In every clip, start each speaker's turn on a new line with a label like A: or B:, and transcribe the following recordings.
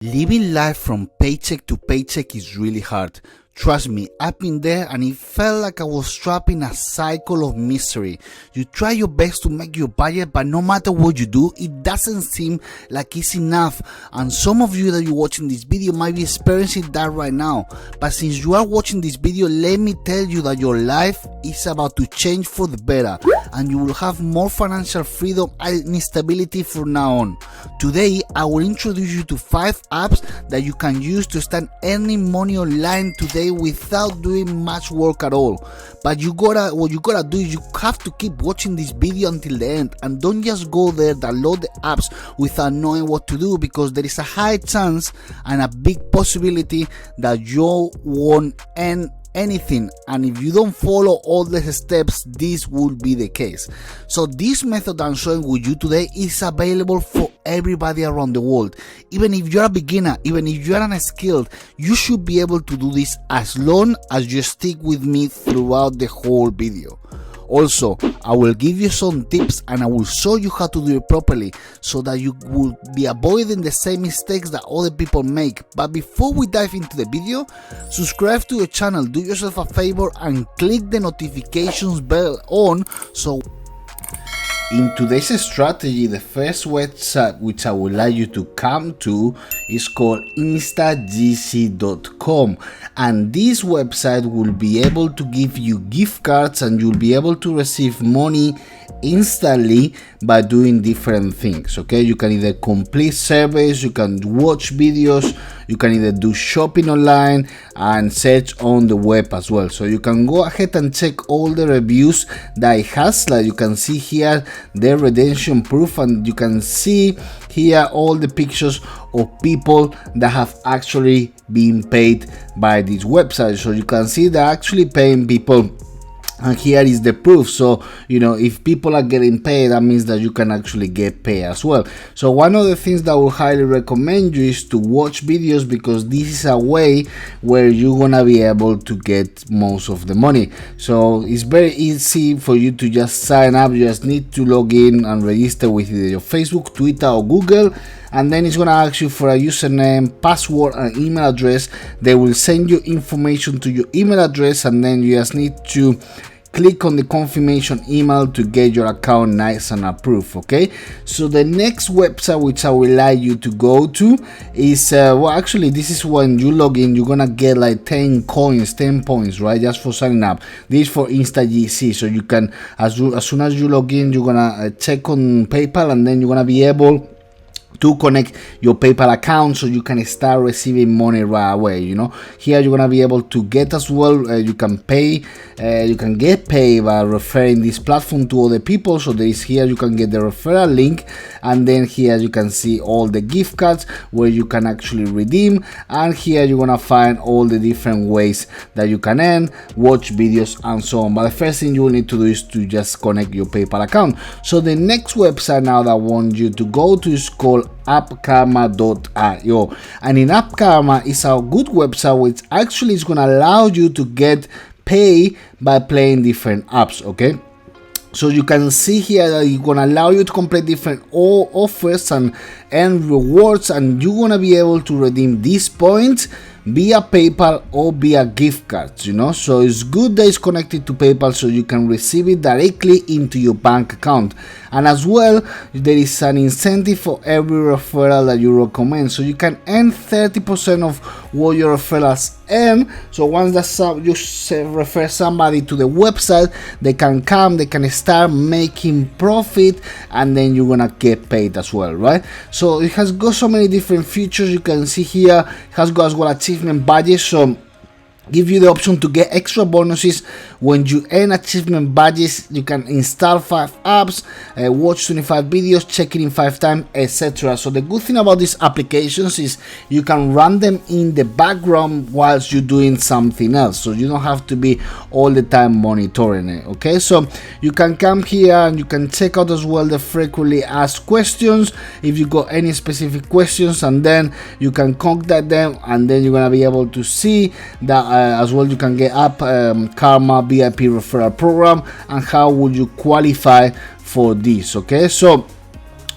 A: Living life from paycheck to paycheck is really hard. Trust me, I've been there and it felt like I was trapped in a cycle of misery. You try your best to make your budget, but no matter what you do, it doesn't seem like it's enough. And some of you that you're watching this video might be experiencing that right now. But since you are watching this video, let me tell you that your life is about to change for the better, and you will have more financial freedom and stability from now on. Today, I will introduce you to 5 apps that you can use to start earning money online today without doing much work at all. But what you gotta do is you have to keep watching this video until the end, and don't just go there, download the apps without knowing what to do, because there is a high chance and a big possibility that you won't earn anything, and if you don't follow all the steps, this will be the case. So this method I'm showing with you today is available for everybody around the world. Even if you're a beginner, even if you're unskilled, you should be able to do this as long as you stick with me throughout the whole video. Also, I will give you some tips and I will show you how to do it properly so that you will be avoiding the same mistakes that other people make. But before we dive into the video, subscribe to the channel, do yourself a favor and click the notifications bell on. So in today's strategy, the first website which I would like you to come to is called instagc.com, and this website will be able to give you gift cards and you'll be able to receive money instantly by doing different things. Okay, you can either complete surveys, you can watch videos, you can either do shopping online and search on the web as well. So you can go ahead and check all the reviews that it has. Like you can see here the redemption proof, and you can see here all the pictures of people that have actually been paid by this website. So you can see they're actually paying people, and here is the proof. So if people are getting paid, that means that you can actually get paid as well. So one of the things that I will highly recommend you is to watch videos, because this is a way where you're gonna be able to get most of the money. So it's very easy for you to just sign up. You just need to log in and register with either your Facebook, Twitter or Google, and then it's gonna ask you for a username, password and email address. They will send you information to your email address, and then you just need to click on the confirmation email to get your account nice and approved. Okay, so the next website which I would like you to go to is actually this is when you log in, you're gonna get like 10 points, right, just for signing up. This is for InstaGC. So you can, as soon as you log in, you're gonna check on PayPal, and then you're gonna be able to connect your PayPal account so you can start receiving money right away. Here you're gonna be able to get as well, you can get paid by referring this platform to other people. So there is here you can get the referral link, and then here you can see all the gift cards where you can actually redeem, and here you're gonna find all the different ways that you can earn, watch videos and so on. But the first thing you will need to do is to just connect your PayPal account. So the next website now that I want you to go to is called appkarma.io, and in AppKarma is a good website which actually is going to allow you to get paid by playing different apps. Okay, so you can see here that it's going to allow you to complete different offers and rewards, and you're going to be able to redeem these points via PayPal or via gift cards. So it's good that it's connected to PayPal so you can receive it directly into your bank account. And as well, there is an incentive for every referral that you recommend, so you can earn 30% of what your referrals earn. So once that you refer somebody to the website, they can start making profit, and then you're gonna get paid as well, right? So it has got so many different features. You can see here it has got as well achievement badges, so give you the option to get extra bonuses when you earn achievement badges. You can install 5 apps, watch 25 videos, check it in 5 times, etc. So the good thing about these applications is you can run them in the background whilst you're doing something else, so you don't have to be all the time monitoring it. Okay, so you can come here and you can check out as well the frequently asked questions if you got any specific questions, and then you can contact them, and then you're gonna be able to see that as well you can get Karma VIP referral program and how would you qualify for this. Okay, so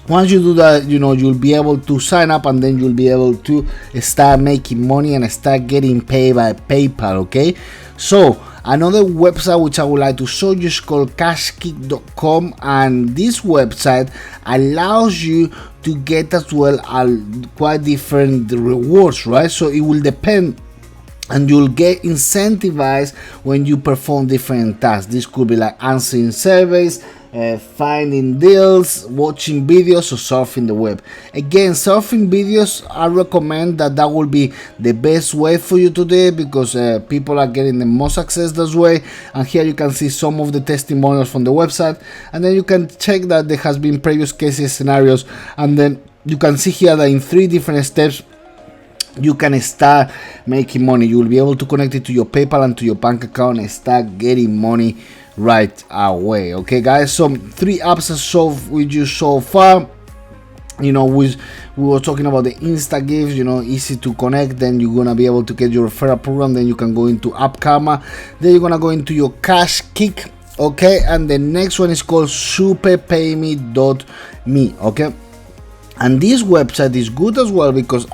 A: Once you do that, you'll be able to sign up, and then you'll be able to start making money and start getting paid by PayPal. Okay, so another website which I would like to show you is called cashkick.com, and this website allows you to get as well quite different rewards, right? So it will depend, and you'll get incentivized when you perform different tasks. This could be like answering surveys, finding deals, watching videos, or surfing the web. Again, surfing videos, I recommend that will be the best way for you today, because people are getting the most success this way. And here you can see some of the testimonials from the website, and then you can check that there has been previous cases, scenarios, and then you can see here that in 3 different steps you can start making money. You will be able to connect it to your PayPal and to your bank account and start getting money right away. Okay guys, so 3 apps I showed with you so far. We were talking about the Insta Gifts, easy to connect. Then you're gonna be able to get your referral program. Then you can go into App Karma. Then you're gonna go into your Cash Kick. Okay, and the next one is called superpayme.me. okay, and this website is good as well, because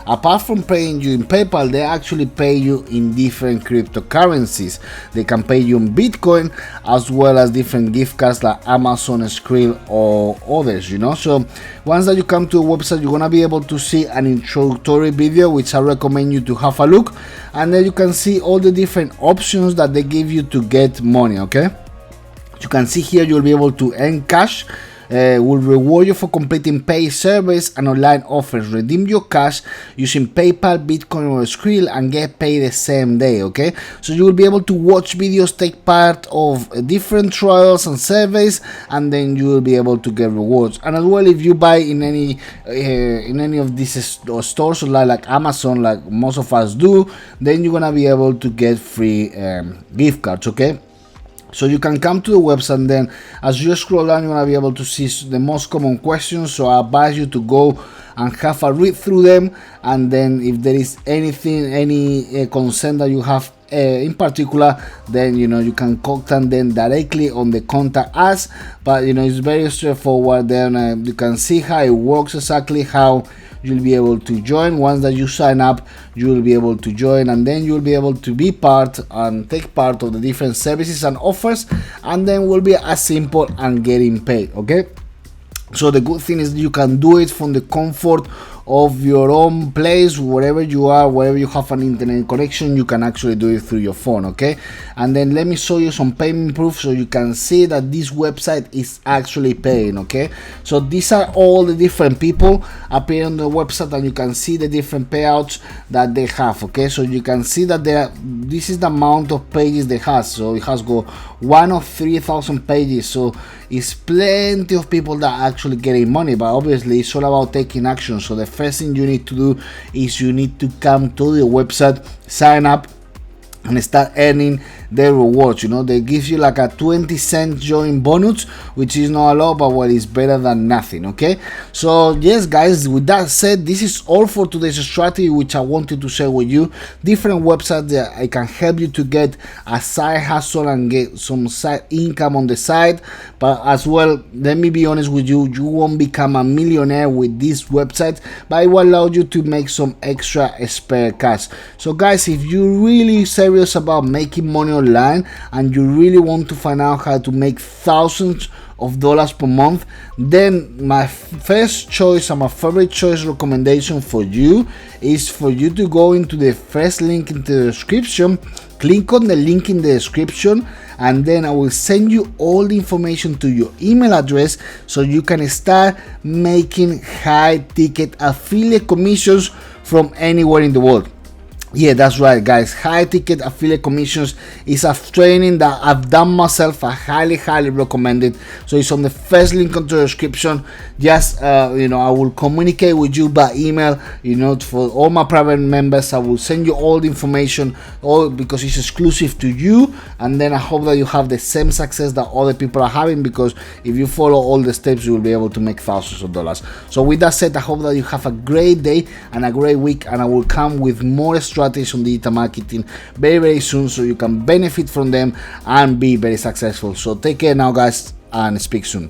A: apart from paying you in PayPal, they actually pay you in different cryptocurrencies. They can pay you in Bitcoin, as well as different gift cards like Amazon, Skrill, or others. So once that you come to a website, you're gonna be able to see an introductory video, which I recommend you to have a look, and then you can see all the different options that they give you to get money. Okay, you can see here you'll be able to earn cash. Will reward you for completing paid surveys and online offers. Redeem your cash using PayPal, Bitcoin, or Skrill and get paid the same day. Okay, so you will be able to watch videos, take part of different trials and surveys, and then you will be able to get rewards. And as well, if you buy in any of these stores like Amazon, like most of us do, then you're gonna be able to get free gift cards. Okay, so you can come to the website, and then as you scroll down, you're gonna be able to see the most common questions. So I advise you to go and have a read through them, and then if there is any concern that you have in particular, then you can contact them directly on the contact us. But it's very straightforward. Then you can see how it works, exactly how you'll be able to join. Once that you sign up, you will be able to join, and then you'll be able to be part and take part of the different services and offers, and then will be as simple and getting paid. Okay, so the good thing is you can do it from the comfort of your own place, wherever you are, wherever you have an internet connection, you can actually do it through your phone. Okay, and then let me show you some payment proof so you can see that this website is actually paying. Okay, so these are all the different people appearing on the website, and you can see the different payouts that they have. Okay, so you can see that this is the amount of pages they have. So it has got 1 of 3,000 pages, so it's plenty of people that are actually getting money. But obviously it's all about taking action. So the first thing you need to do is you need to come to the website, sign up, and start earning their rewards. They give you like a 20-cent join bonus, which is not a lot, but what is better than nothing. Okay, so yes guys, with that said, this is all for today's strategy, which I wanted to share with you. Different websites that I can help you to get a side hustle and get some side income on the side. But as well, let me be honest with you, you won't become a millionaire with this website, but it will allow you to make some extra spare cash. So guys, if you're really serious about making money online and you really want to find out how to make thousands of dollars per month, then my first choice and my favorite choice recommendation for you is for you to go into the first link in the description. Click on the link in the description, and then I will send you all the information to your email address so you can start making high ticket affiliate commissions from anywhere in the world. Yeah, that's right guys, high ticket affiliate commissions is a training that I've done myself. I highly recommend it. So it's on the first link on the description. Just I will communicate with you by email. For all my private members, I will send you all the information, all because it's exclusive to you, and then I hope that you have the same success that other people are having, because if you follow all the steps, you will be able to make thousands of dollars. So with that said, I hope that you have a great day and a great week, and I will come with more strategies on digital marketing very soon, so you can benefit from them and be very successful. So take care now guys, and speak soon.